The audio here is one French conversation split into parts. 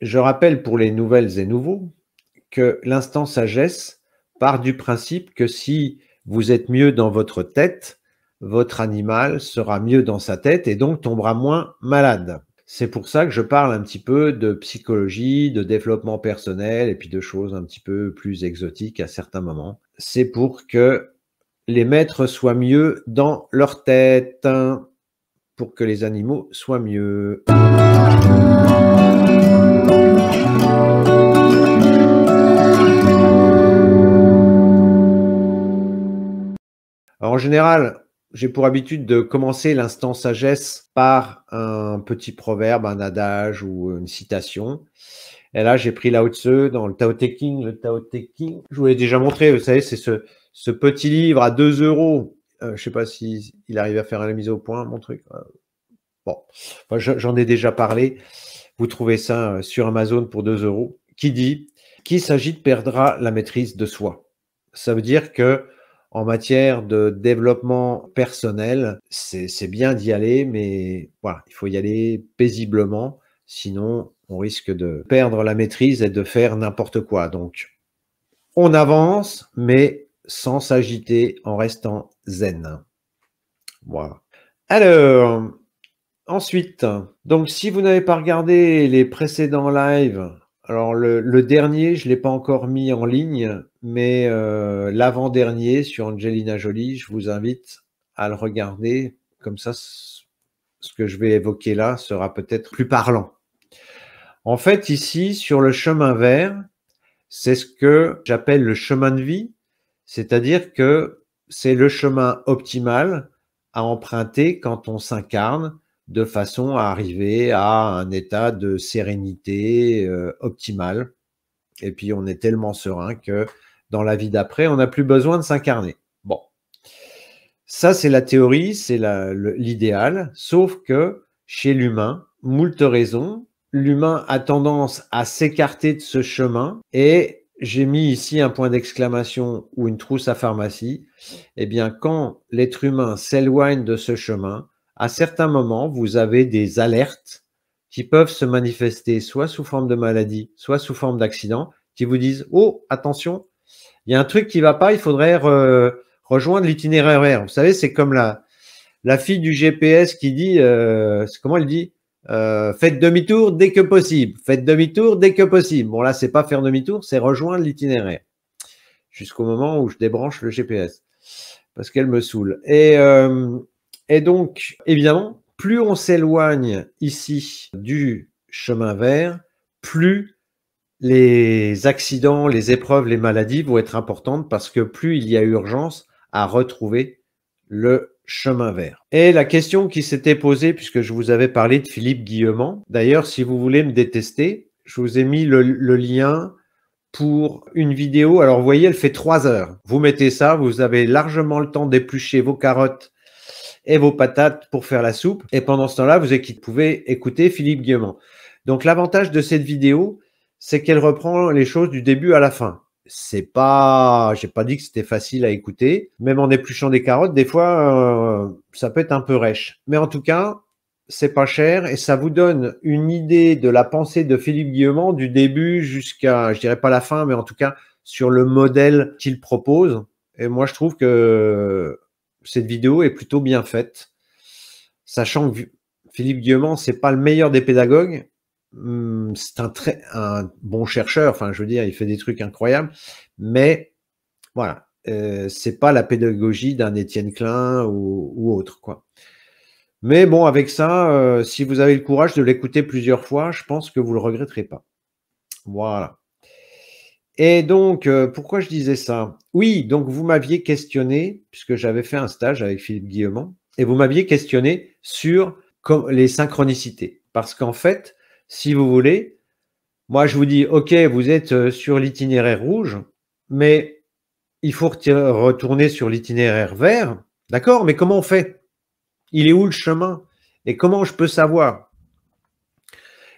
je rappelle pour les nouvelles et nouveaux que l'instant sagesse part du principe que si vous êtes mieux dans votre tête, votre animal sera mieux dans sa tête et donc tombera moins malade. C'est pour ça que je parle un petit peu de psychologie, de développement personnel et puis de choses un petit peu plus exotiques à certains moments. C'est pour que les maîtres soient mieux dans leur tête, pour que les animaux soient mieux. Alors, en général, j'ai pour habitude de commencer l'instant sagesse par un petit proverbe, un adage ou une citation. Et là, j'ai pris Lao Tzu dans le Tao Te Ching. Le Tao Te Ching, je vous l'ai déjà montré, vous savez, c'est ce petit livre à 2 euros. Je ne sais pas si il arrive à faire la mise au point, mon truc. Bon, enfin, j'en ai déjà parlé. Vous trouvez ça sur Amazon pour 2 euros. Qui dit « Qui s'agite perdra la maîtrise de soi ». Ça veut dire que en matière de développement personnel, c'est bien d'y aller, mais voilà, il faut y aller paisiblement, sinon on risque de perdre la maîtrise et de faire n'importe quoi. Donc, on avance, mais sans s'agiter, en restant zen. Voilà. Alors, ensuite, donc si vous n'avez pas regardé les précédents lives, alors le dernier, je ne l'ai pas encore mis en ligne, mais l'avant-dernier sur Angelina Jolie, je vous invite à le regarder. Comme ça, ce que je vais évoquer là sera peut-être plus parlant. En fait, ici, sur le chemin vert, c'est ce que j'appelle le chemin de vie, c'est-à-dire que c'est le chemin optimal à emprunter quand on s'incarne de façon à arriver à un état de sérénité optimale. Et puis, on est tellement serein que dans la vie d'après, on n'a plus besoin de s'incarner. Bon, ça, c'est la théorie, c'est l'idéal, sauf que chez l'humain, moult raisons, l'humain a tendance à s'écarter de ce chemin et j'ai mis ici un point d'exclamation ou une trousse à pharmacie. Eh bien, quand l'être humain s'éloigne de ce chemin, à certains moments, vous avez des alertes qui peuvent se manifester soit sous forme de maladie, soit sous forme d'accident, qui vous disent « Oh, attention, il y a un truc qui ne va pas, il faudrait rejoindre l'itinéraire vert. » Vous savez, c'est comme la fille du GPS qui dit, comment elle dit faites demi-tour dès que possible. Faites demi-tour dès que possible. Bon, là, c'est pas faire demi-tour, c'est rejoindre l'itinéraire. Jusqu'au moment où je débranche le GPS. Parce qu'elle me saoule. Et donc, évidemment, plus on s'éloigne ici du chemin vert, plus les accidents, les épreuves, les maladies vont être importantes parce que plus il y a urgence à retrouver le chemin vert. Et la question qui s'était posée, puisque je vous avais parlé de Philippe Guillemont, d'ailleurs, si vous voulez me détester, je vous ai mis le lien pour une vidéo. Alors, vous voyez, elle fait 3 heures. Vous mettez ça, vous avez largement le temps d'éplucher vos carottes et vos patates pour faire la soupe. Et pendant ce temps-là, vous pouvez écouter Philippe Guillemont. Donc, l'avantage de cette vidéo, c'est qu'elle reprend les choses du début à la fin. J'ai pas dit que c'était facile à écouter. Même en épluchant des carottes, des fois, ça peut être un peu rêche. Mais en tout cas, c'est pas cher et ça vous donne une idée de la pensée de Philippe Guillemont du début jusqu'à, je dirais pas la fin, mais en tout cas sur le modèle qu'il propose. Et moi, je trouve que cette vidéo est plutôt bien faite, sachant que Philippe Guillemont, c'est pas le meilleur des pédagogues. C'est un bon chercheur, enfin je veux dire, il fait des trucs incroyables, mais voilà, c'est pas la pédagogie d'un Étienne Klein ou autre, quoi. Mais bon, avec ça, si vous avez le courage de l'écouter plusieurs fois, je pense que vous le regretterez pas. Voilà. Et donc, pourquoi je disais ça? Oui, donc vous m'aviez questionné, puisque j'avais fait un stage avec Philippe Guillemont, et vous m'aviez questionné sur les synchronicités. Parce qu'en fait, si vous voulez, moi je vous dis, OK, vous êtes sur l'itinéraire rouge, mais il faut retourner sur l'itinéraire vert. D'accord, mais comment on fait? Il est où le chemin? Et comment je peux savoir?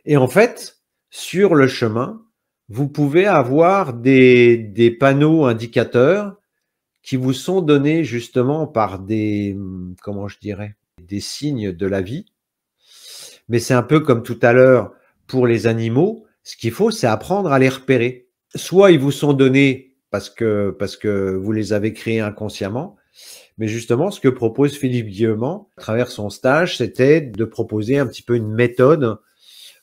Et en fait, sur le chemin, vous pouvez avoir des panneaux indicateurs qui vous sont donnés justement par comment je dirais, des signes de la vie. Mais c'est un peu comme tout à l'heure pour les animaux, Ce qu'il faut, c'est apprendre à les repérer. Soit ils vous sont donnés parce que vous les avez créés inconsciemment, mais justement, ce que propose Philippe Guillemant à travers son stage, c'était de proposer un petit peu une méthode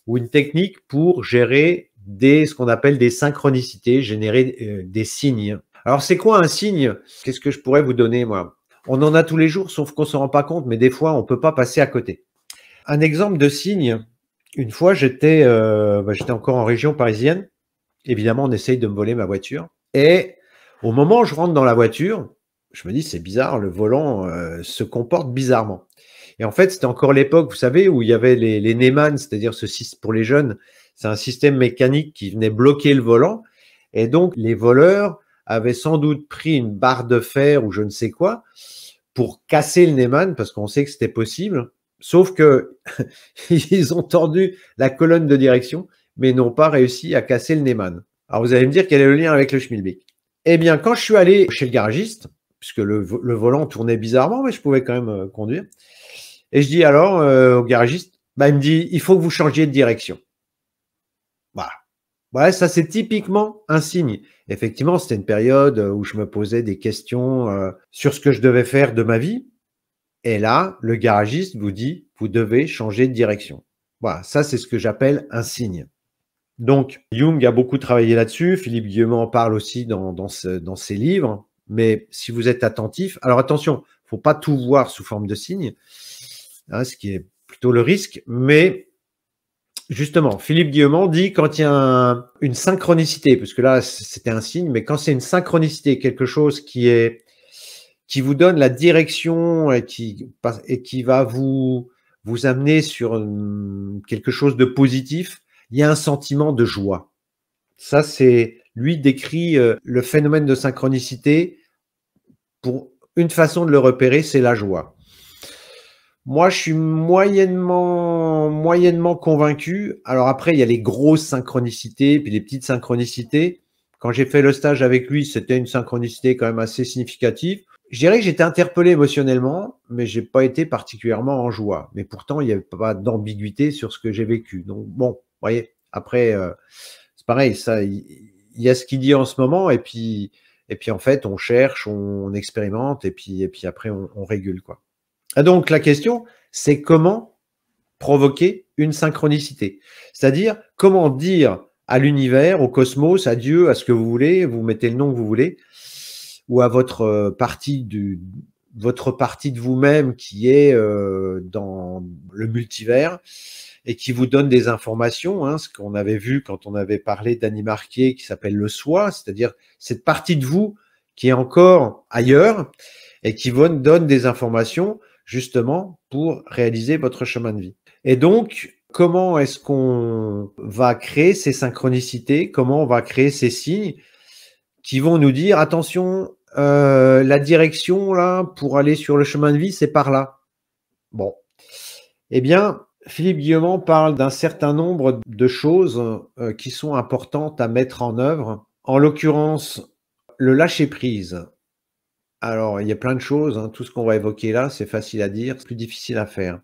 ou une technique pour gérer ce qu'on appelle des synchronicités, générer des signes. Alors, c'est quoi un signe? Qu'est-ce que je pourrais vous donner, moi? On en a tous les jours, sauf qu'on ne se rend pas compte, mais des fois, on ne peut pas passer à côté. Un exemple de signe, une fois, j'étais encore en région parisienne. Évidemment, on essaye de me voler ma voiture. Et au moment où je rentre dans la voiture, je me dis, c'est bizarre, le volant se comporte bizarrement. Et en fait, c'était encore l'époque, vous savez, où il y avait les Neumann, c'est-à-dire pour les jeunes, c'est un système mécanique qui venait bloquer le volant. Et donc, les voleurs avaient sans doute pris une barre de fer ou je ne sais quoi pour casser le Neumann, parce qu'on sait que c'était possible. Sauf que ils ont tordu la colonne de direction, mais n'ont pas réussi à casser le Neumann. Alors, vous allez me dire quel est le lien avec le Schmilblick. Eh bien, quand je suis allé chez le garagiste, puisque le volant tournait bizarrement, mais je pouvais quand même conduire, et je dis alors au garagiste, il me dit, il faut que vous changiez de direction. Voilà. Ouais, ça c'est typiquement un signe. Effectivement, c'était une période où je me posais des questions sur ce que je devais faire de ma vie. Et là, le garagiste vous dit, vous devez changer de direction. Voilà, ça c'est ce que j'appelle un signe. Donc, Jung a beaucoup travaillé là-dessus. Philippe Guillemot en parle aussi dans ses livres. Mais si vous êtes attentif, alors attention, il ne faut pas tout voir sous forme de signe, hein, ce qui est plutôt le risque. Mais justement, Philippe Guillemot dit quand il y a une synchronicité, parce que là c'était un signe, mais quand c'est une synchronicité, quelque chose qui vous donne la direction et qui va vous amener sur quelque chose de positif, il y a un sentiment de joie. Ça, lui décrit le phénomène de synchronicité. Pour une façon de le repérer, c'est la joie. Moi, je suis moyennement convaincu. Alors après, il y a les grosses synchronicités, puis les petites synchronicités. Quand j'ai fait le stage avec lui, c'était une synchronicité quand même assez significative. Je dirais que j'étais interpellé émotionnellement, mais j'ai pas été particulièrement en joie. Mais pourtant, il n'y avait pas d'ambiguïté sur ce que j'ai vécu. Donc bon, vous voyez, après, c'est pareil, ça, il y a ce qu'il dit en ce moment, et puis en fait, on cherche, on expérimente, et puis après, on régule, quoi. Et donc, la question, c'est comment provoquer une synchronicité. C'est-à-dire, comment dire à l'univers, au cosmos, à Dieu, à ce que vous voulez, vous mettez le nom que vous voulez, ou à votre partie de vous-même qui est dans le multivers et qui vous donne des informations, hein, ce qu'on avait vu quand on avait parlé d'Annie Marquier qui s'appelle le soi, c'est-à-dire cette partie de vous qui est encore ailleurs et qui vous donne des informations justement pour réaliser votre chemin de vie. Et donc, comment est-ce qu'on va créer ces synchronicités? Comment on va créer ces signes qui vont nous dire, attention, la direction là pour aller sur le chemin de vie, c'est par là. Bon. Eh bien, Philippe Guillemot parle d'un certain nombre de choses qui sont importantes à mettre en œuvre. En l'occurrence, le lâcher-prise. Alors, il y a plein de choses, hein. Tout ce qu'on va évoquer là, c'est facile à dire, c'est plus difficile à faire.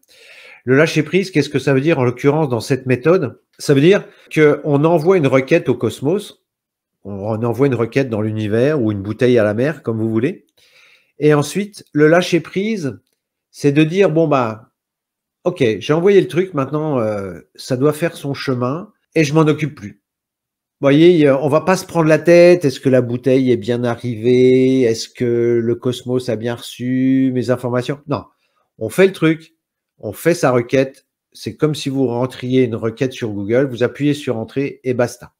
Le lâcher-prise, qu'est-ce que ça veut dire en l'occurrence dans cette méthode? Ça veut dire qu'on envoie une requête au cosmos, on envoie une requête dans l'univers ou une bouteille à la mer, comme vous voulez. Et ensuite, le lâcher-prise, c'est de dire, bon, ok, j'ai envoyé le truc, maintenant, ça doit faire son chemin et je m'en occupe plus. Vous voyez, on va pas se prendre la tête. Est-ce que la bouteille est bien arrivée? Est-ce que le cosmos a bien reçu mes informations? Non, on fait le truc, on fait sa requête. C'est comme si vous rentriez une requête sur Google, vous appuyez sur Entrée et basta.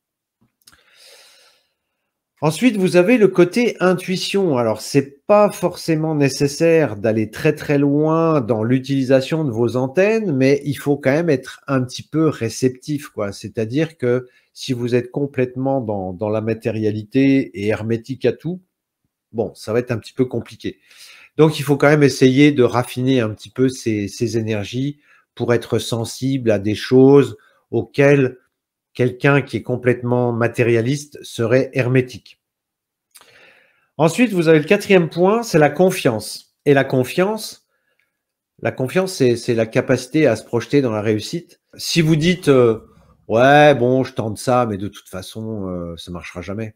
Ensuite, vous avez le côté intuition. Alors, c'est pas forcément nécessaire d'aller très très loin dans l'utilisation de vos antennes, mais il faut quand même être un petit peu réceptif, quoi. C'est-à-dire que si vous êtes complètement dans la matérialité et hermétique à tout, bon, ça va être un petit peu compliqué. Donc, il faut quand même essayer de raffiner un petit peu ces énergies pour être sensible à des choses auxquelles quelqu'un qui est complètement matérialiste serait hermétique. Ensuite, vous avez le quatrième point, c'est la confiance. Et la confiance, c'est la capacité à se projeter dans la réussite. Si vous dites Ouais, bon, je tente ça, mais de toute façon, ça marchera jamais.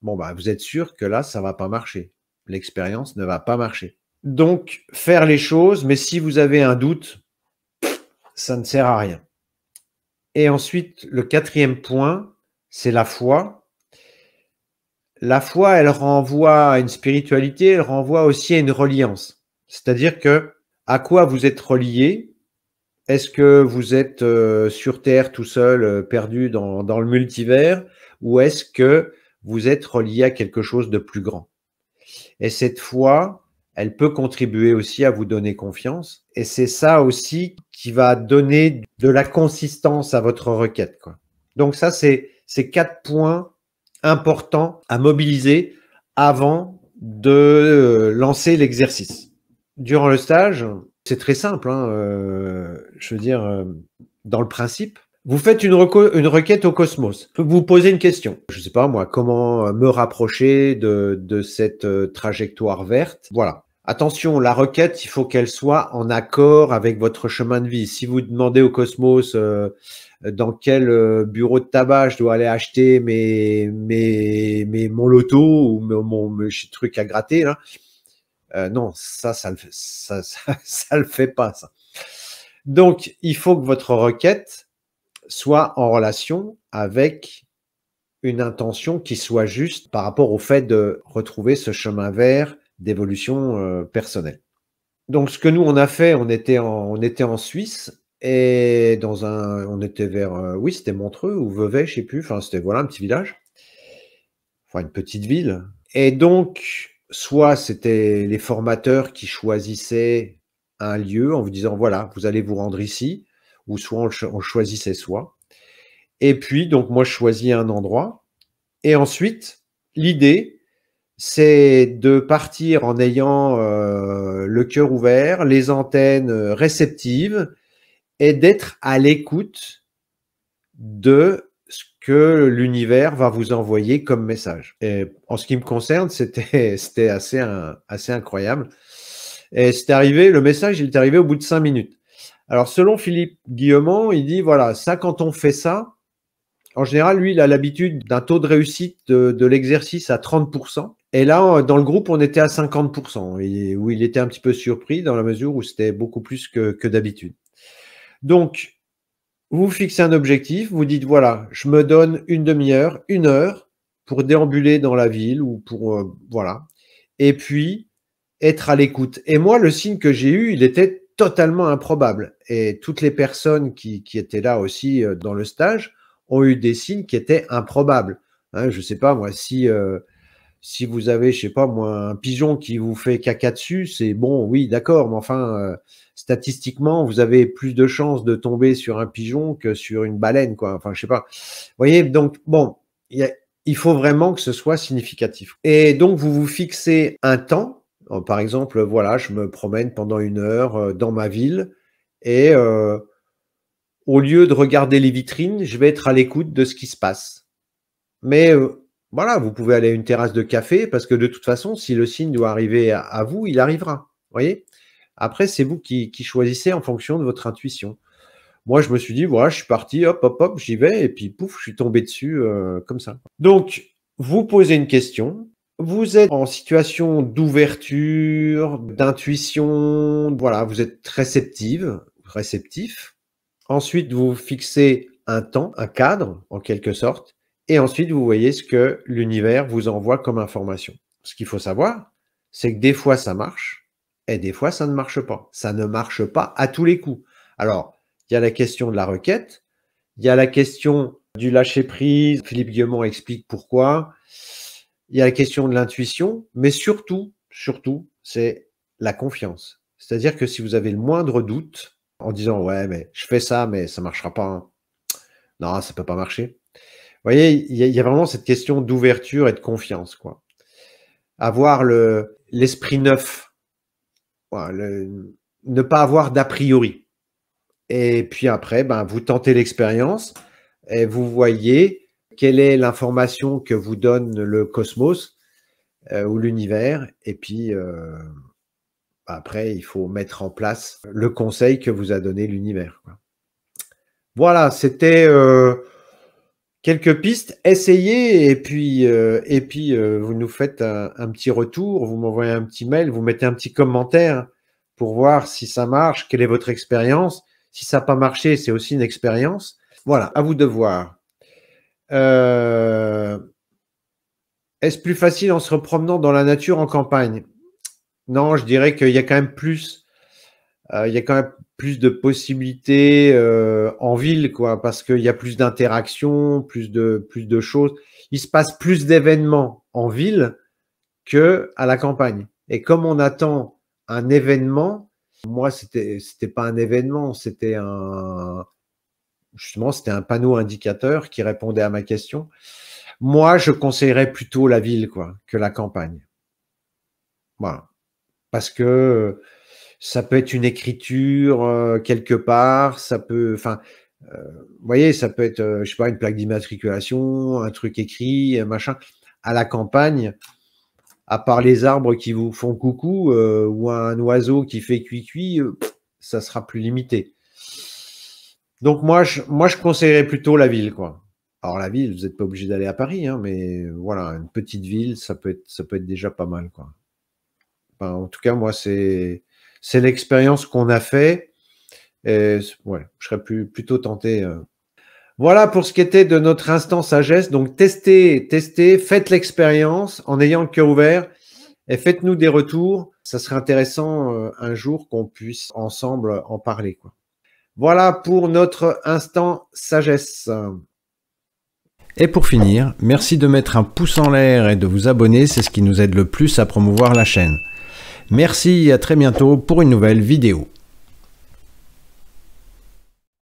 Bon, bah, vous êtes sûr que là, ça va pas marcher. L'expérience ne va pas marcher. Donc, faire les choses, mais si vous avez un doute, ça ne sert à rien. Et ensuite, le quatrième point, c'est la foi. La foi, elle renvoie à une spiritualité, elle renvoie aussi à une reliance. C'est-à-dire que à quoi vous êtes relié? Est-ce que vous êtes sur Terre tout seul, perdu dans le multivers, ou est-ce que vous êtes relié à quelque chose de plus grand? Et cette foi, elle peut contribuer aussi à vous donner confiance. Et c'est ça aussi qui va donner de la consistance à votre requête, quoi. Donc ça, c'est 4 points importants à mobiliser avant de lancer l'exercice. Durant le stage, c'est très simple, hein, je veux dire, dans le principe, vous faites une requête au cosmos. Vous vous posez une question. Je ne sais pas moi, comment me rapprocher de cette trajectoire verte. Voilà. Attention, la requête, il faut qu'elle soit en accord avec votre chemin de vie. Si vous demandez au cosmos dans quel bureau de tabac je dois aller acheter mon loto ou mes trucs à gratter, là, non, ça le fait pas, ça. Donc, il faut que votre requête soit en relation avec une intention qui soit juste par rapport au fait de retrouver ce chemin vert d'évolution personnelle. Donc, ce que nous, on a fait, on était en Suisse et on était vers, oui, c'était Montreux ou Vevey, je sais plus, enfin, c'était, voilà, un petit village, enfin, une petite ville. Et donc, soit c'était les formateurs qui choisissaient un lieu en vous disant, voilà, vous allez vous rendre ici, ou soit on choisissait soi. Et puis, donc, moi, je choisis un endroit. Et ensuite, l'idée, c'est de partir en ayant le cœur ouvert, les antennes réceptives, et d'être à l'écoute de ce que l'univers va vous envoyer comme message. Et en ce qui me concerne, c'était assez incroyable. Et le message, il est arrivé au bout de 5 minutes. Alors, selon Philippe Guillemont, il dit, voilà, ça, quand on fait ça, en général, lui, il a l'habitude d'un taux de réussite de l'exercice à 30%. Et là, dans le groupe, on était à 50%, où il était un petit peu surpris dans la mesure où c'était beaucoup plus que d'habitude. Donc, vous fixez un objectif, vous dites, voilà, je me donne une demi-heure, 1 heure pour déambuler dans la ville ou pour, voilà. Et puis, être à l'écoute. Et moi, le signe que j'ai eu, il était totalement improbable. Et toutes les personnes qui étaient là aussi dans le stage ont eu des signes qui étaient improbables. Hein, je sais pas, moi, si vous avez, je sais pas moi, un pigeon qui vous fait caca dessus, c'est bon, oui, d'accord, mais enfin, statistiquement, vous avez plus de chances de tomber sur un pigeon que sur une baleine, quoi. Enfin, je sais pas. Vous voyez, donc, bon, il faut vraiment que ce soit significatif. Et donc, vous vous fixez un temps. Par exemple, voilà, je me promène pendant 1 heure dans ma ville et au lieu de regarder les vitrines, je vais être à l'écoute de ce qui se passe. Mais voilà, vous pouvez aller à une terrasse de café parce que de toute façon, si le signe doit arriver à vous, il arrivera. Vous voyez? Après, c'est vous qui choisissez en fonction de votre intuition. Moi, je me suis dit, voilà, je suis parti, hop, hop, hop, j'y vais, et puis pouf, je suis tombé dessus comme ça. Donc, vous posez une question, vous êtes en situation d'ouverture, d'intuition, voilà, vous êtes réceptif. Ensuite, vous fixez un temps, un cadre, en quelque sorte, et ensuite, vous voyez ce que l'univers vous envoie comme information. Ce qu'il faut savoir, c'est que des fois, ça marche, et des fois, ça ne marche pas. Ça ne marche pas à tous les coups. Alors, il y a la question de la requête, il y a la question du lâcher-prise, Philippe Guillemont explique pourquoi, il y a la question de l'intuition, mais surtout, c'est la confiance. C'est-à-dire que si vous avez le moindre doute, en disant: «Ouais, mais je fais ça, mais ça marchera pas, hein. Non, ça peut pas marcher». Vous voyez, il y a vraiment cette question d'ouverture et de confiance, quoi. Avoir l'esprit neuf, voilà, ne pas avoir d'a priori. Et puis après, ben, vous tentez l'expérience et vous voyez quelle est l'information que vous donne le cosmos ou l'univers. Et puis après, il faut mettre en place le conseil que vous a donné l'univers, quoi. Voilà, c'était quelques pistes. Essayez et puis, vous nous faites un petit retour, vous m'envoyez un petit mail, vous mettez un petit commentaire pour voir si ça marche, quelle est votre expérience. Si ça n'a pas marché, c'est aussi une expérience. Voilà, à vous de voir. Est-ce plus facile en se promenant dans la nature en campagne? Non, je dirais qu'il y a quand même plus, il y a quand même plus de possibilités en ville, quoi, parce qu'il y a plus d'interactions, plus de choses. Il se passe plus d'événements en ville que à la campagne. Et comme on attend un événement, moi, c'était pas un événement, justement, c'était un panneau indicateur qui répondait à ma question. Moi, je conseillerais plutôt la ville, quoi, que la campagne. Voilà. Parce que ça peut être une écriture quelque part, ça peut, enfin, vous voyez, ça peut être, je sais pas, une plaque d'immatriculation, un truc écrit, machin. À la campagne, à part les arbres qui vous font coucou ou un oiseau qui fait cuit-cuit, ça sera plus limité. Donc moi, je conseillerais plutôt la ville, quoi. Alors la ville, vous n'êtes pas obligé d'aller à Paris, hein, mais voilà, une petite ville, ça peut être déjà pas mal, quoi. Enfin, en tout cas, moi, c'est l'expérience qu'on a fait. Et ouais, je serais plutôt tenté. Voilà pour ce qui était de notre instant sagesse. Donc, testez, faites l'expérience en ayant le cœur ouvert et faites-nous des retours. Ça serait intéressant un jour qu'on puisse ensemble en parler, quoi. Voilà pour notre instant sagesse. Et pour finir, merci de mettre un pouce en l'air et de vous abonner, c'est ce qui nous aide le plus à promouvoir la chaîne. Merci et à très bientôt pour une nouvelle vidéo.